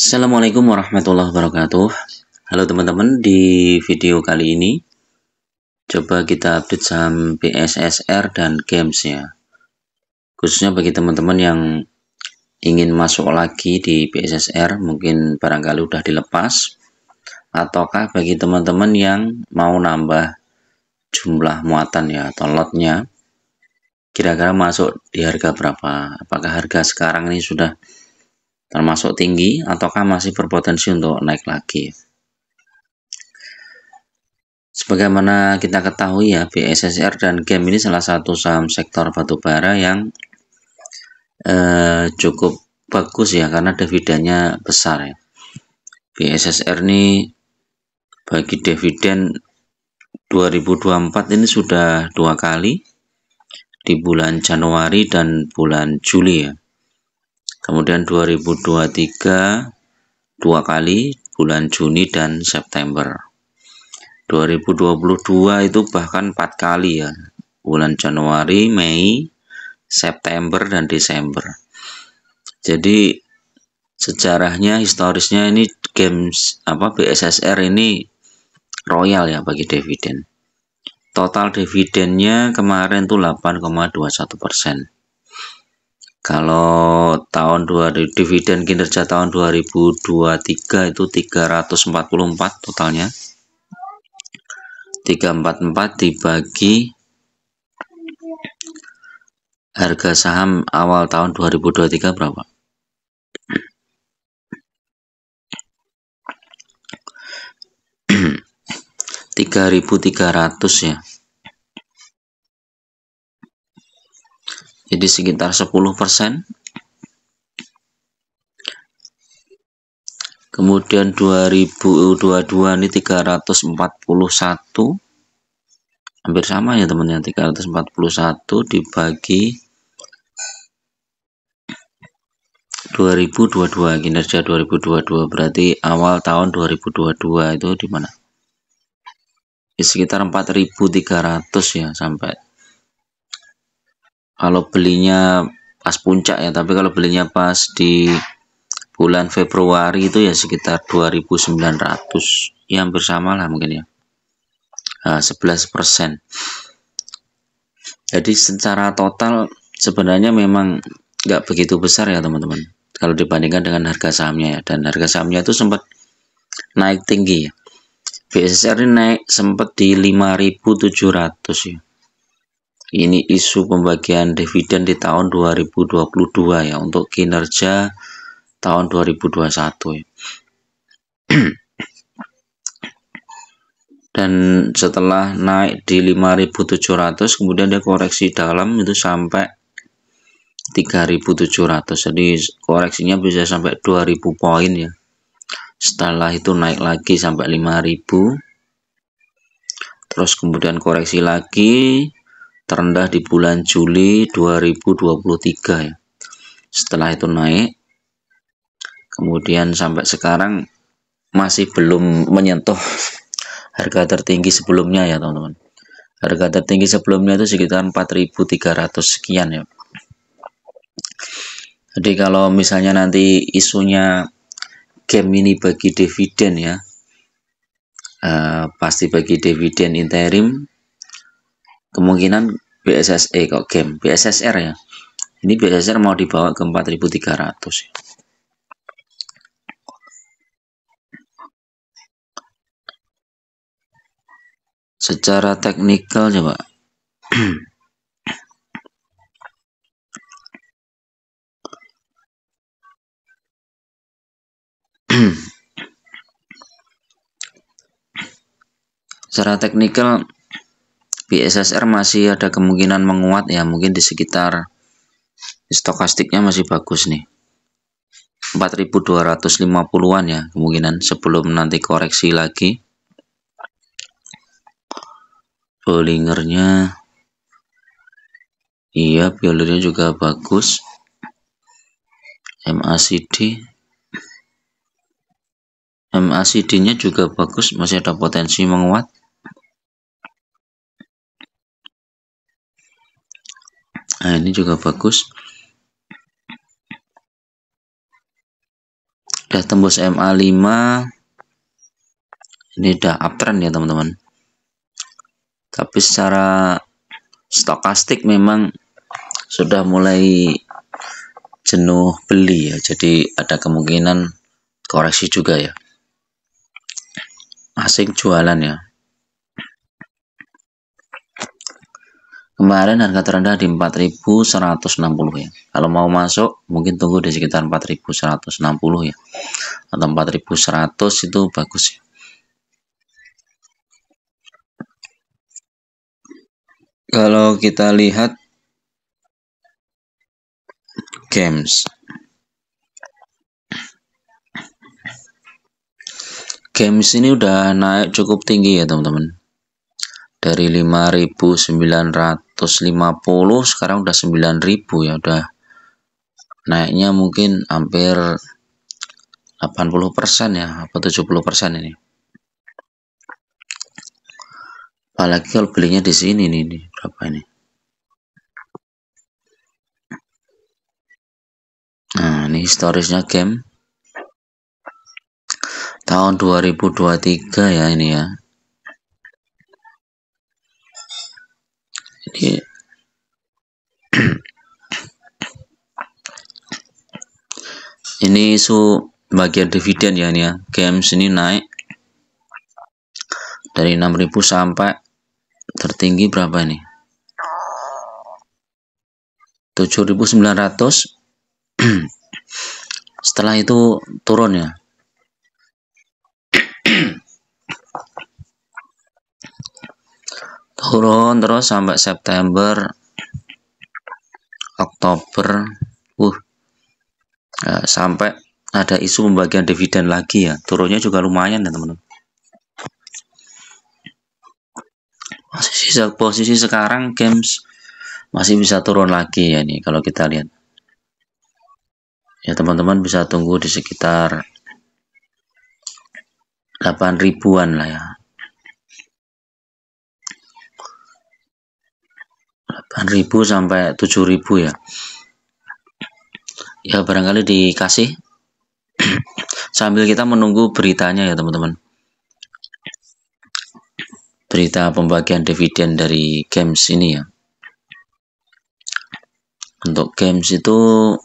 Assalamualaikum warahmatullahi wabarakatuh. Halo teman-teman, di video kali ini coba kita update saham BSSR dan Games ya. Khususnya bagi teman-teman yang ingin masuk lagi di BSSR, mungkin barangkali udah dilepas, ataukah bagi teman-teman yang mau nambah jumlah muatan ya atau lotnya, kira-kira masuk di harga berapa? Apakah harga sekarang ini sudah termasuk tinggi ataukah masih berpotensi untuk naik lagi? Sebagaimana kita ketahui ya, BSSR dan GEM ini salah satu saham sektor batubara yang cukup bagus ya, karena dividennya besar ya. BSSR ini bagi dividen 2024 ini sudah 2 kali, di bulan Januari dan bulan Juli ya. Kemudian 2023 2 kali, bulan Juni dan September. 2022 itu bahkan 4 kali ya, bulan Januari, Mei, September, dan Desember. Jadi sejarahnya, historisnya ini Games BSSR ini royal ya bagi dividen. Total dividennya kemarin tuh 8,21%. Kalau dividen kinerja tahun 2023 itu 344 totalnya. 344 dibagi harga saham awal tahun 2023 berapa? 3.300 ya. Jadi sekitar 10%. Kemudian 2022 ini 341, hampir sama ya teman-teman, 341 dibagi 2022, kinerja 2022, berarti awal tahun 2022 itu di mana? Di sekitar 4.300 ya, sampai kalau belinya pas puncak ya, tapi kalau belinya pas di bulan Februari itu ya sekitar 2.900 ya, hampir sama lah mungkin ya. 11%. Jadi secara total sebenarnya memang nggak begitu besar ya teman-teman, kalau dibandingkan dengan harga sahamnya ya. Dan harga sahamnya itu sempat naik tinggi ya. BSSR ini naik sempat di 5.700 ya. Ini isu pembagian dividen di tahun 2022 ya, untuk kinerja tahun 2021 ya. Dan setelah naik di 5.700 kemudian dia koreksi dalam itu sampai 3.700, jadi koreksinya bisa sampai 2.000 poin ya. Setelah itu naik lagi sampai 5.000, terus kemudian koreksi lagi terendah di bulan Juli 2023 ya. Setelah itu naik, kemudian sampai sekarang masih belum menyentuh harga tertinggi sebelumnya ya teman-teman. Harga tertinggi sebelumnya itu sekitar 4.300 sekian ya. Jadi kalau misalnya nanti isunya game ini bagi dividen ya, pasti bagi dividen interim, kemungkinan BSSR ya, ini BSSR mau dibawa ke 4.300 ya. Secara teknikal coba secara teknikal BSSR masih ada kemungkinan menguat ya, mungkin di sekitar stokastiknya masih bagus nih, 4.250-an ya kemungkinan, sebelum nanti koreksi lagi. Bollingernya iya, Bollingernya juga bagus. MACD-nya juga bagus, masih ada potensi menguat. Nah, ini juga bagus. udah tembus MA5, ini udah uptrend ya teman-teman. Tapi secara stokastik memang sudah mulai jenuh beli ya, jadi ada kemungkinan koreksi juga ya. Asing jualan ya. Kemarin harga terendah di 4.160 ya. Kalau mau masuk mungkin tunggu di sekitar 4.160 ya. Atau 4.100 itu bagus ya. Kalau kita lihat games. Games ini udah naik cukup tinggi ya teman-teman. Dari 5.950 sekarang udah 9.000 ya, udah naiknya mungkin hampir 80% ya, apa 70% ini. Apalagi kalau belinya di sini nih, berapa ini? Nah, ini historisnya game tahun 2023 ya ini ya. Ini isu bagian dividen ya ini ya. Games ini naik dari 6.000 sampai tertinggi berapa ini? 7.900. Setelah itu turun ya. Turun terus sampai September, Oktober, sampai ada isu pembagian dividen lagi ya. Turunnya juga lumayan ya teman-teman. Posisi sekarang games masih bisa turun lagi ya nih kalau kita lihat. Ya teman-teman bisa tunggu di sekitar 8.000-an lah ya. 8.000 sampai 7.000 ya. Ya barangkali dikasih sambil kita menunggu beritanya ya teman-teman. Berita pembagian dividen dari games ini ya. Untuk games itu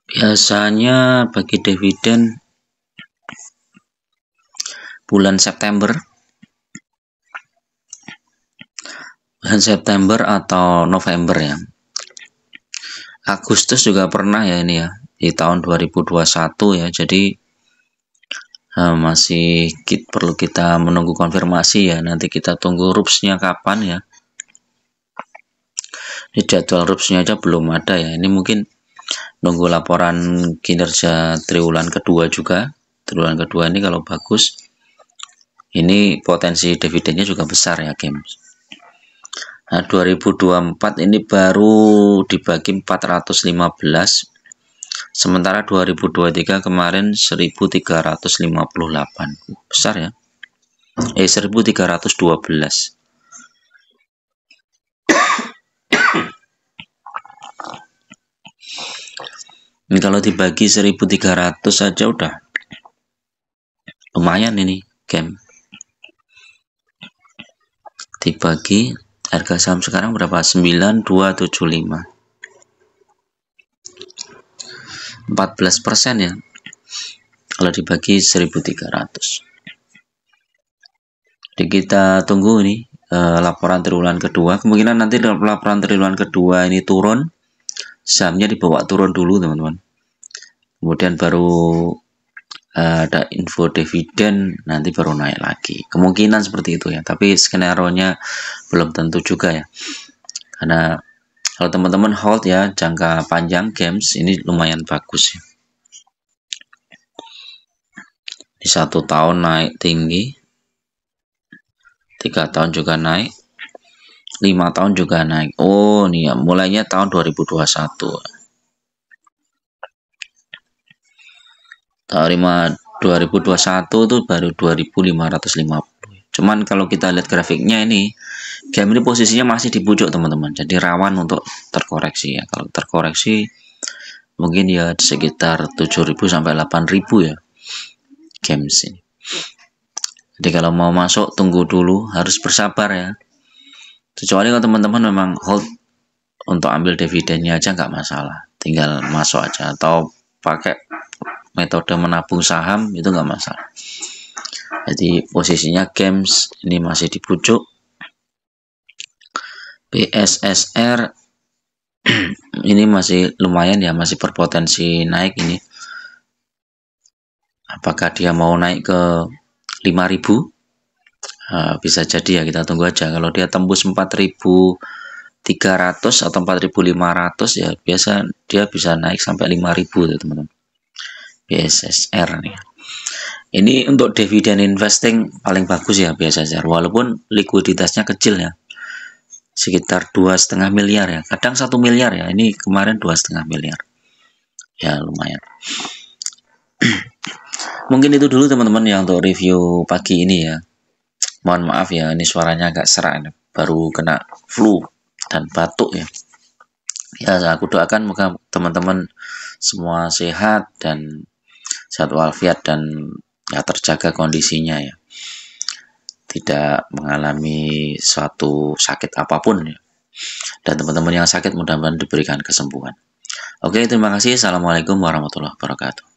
biasanya bagi dividen bulan September atau November ya. Agustus juga pernah ya ini ya, di tahun 2021 ya. Jadi masih perlu kita menunggu konfirmasi ya. Nanti kita tunggu RUPS-nya kapan ya. Di jadwal RUPS-nya aja belum ada ya. Ini mungkin nunggu laporan kinerja triwulan kedua juga. Triwulan kedua ini kalau bagus, ini potensi dividennya juga besar ya games. Nah, 2024 ini baru dibagi 415, sementara 2023 kemarin 1.358, besar ya. 1.312. Ini kalau dibagi 1.300 saja udah lumayan ini game. Dibagi harga saham sekarang berapa? 9275. 14% ya. Kalau dibagi 1.300. Jadi kita tunggu ini laporan triwulan kedua. Kemungkinan nanti laporan triwulan kedua ini turun, sahamnya dibawa turun dulu teman-teman. Kemudian baru ada info dividen, nanti baru naik lagi. Kemungkinan seperti itu ya, tapi skenario-nya belum tentu juga ya. Karena kalau teman-teman hold ya jangka panjang games ini lumayan bagus ya. Di 1 tahun naik tinggi, 3 tahun juga naik, 5 tahun juga naik. Oh nih ya, mulainya tahun 2021. Tahun 2021 itu baru 2.550. Cuman kalau kita lihat grafiknya ini, game ini posisinya masih di pucuk teman-teman, jadi rawan untuk terkoreksi ya. Kalau terkoreksi mungkin ya sekitar 7.000 sampai 8.000 ya games ini. Jadi kalau mau masuk tunggu dulu, harus bersabar ya. Kecuali kalau teman-teman memang hold untuk ambil dividennya aja nggak masalah, tinggal masuk aja, atau pakai metode menabung saham itu nggak masalah. Jadi posisinya games ini masih di pucuk. PSSR ini masih lumayan ya, masih berpotensi naik ini. Apakah dia mau naik ke 5.000? Bisa jadi ya, kita tunggu aja. Kalau dia tembus 4.300 atau 4.500 ya biasa dia bisa naik sampai 5.000 ya teman-teman. PSSR nih. Ini untuk dividen investing paling bagus ya PSSR, walaupun likuiditasnya kecil ya, sekitar 2,5 miliar ya, kadang 1 miliar ya, ini kemarin 2,5 miliar ya, lumayan. Mungkin itu dulu teman-teman yang untuk review pagi ini ya. Mohon maaf ya, ini suaranya agak serak, baru kena flu dan batuk ya. Ya, aku doakan moga teman-teman semua sehat dan sehat walafiat dan ya terjaga kondisinya ya, tidak mengalami suatu sakit apapun ya. Dan teman-teman yang sakit mudah-mudahan diberikan kesembuhan. Oke, terima kasih. Assalamualaikum warahmatullahi wabarakatuh.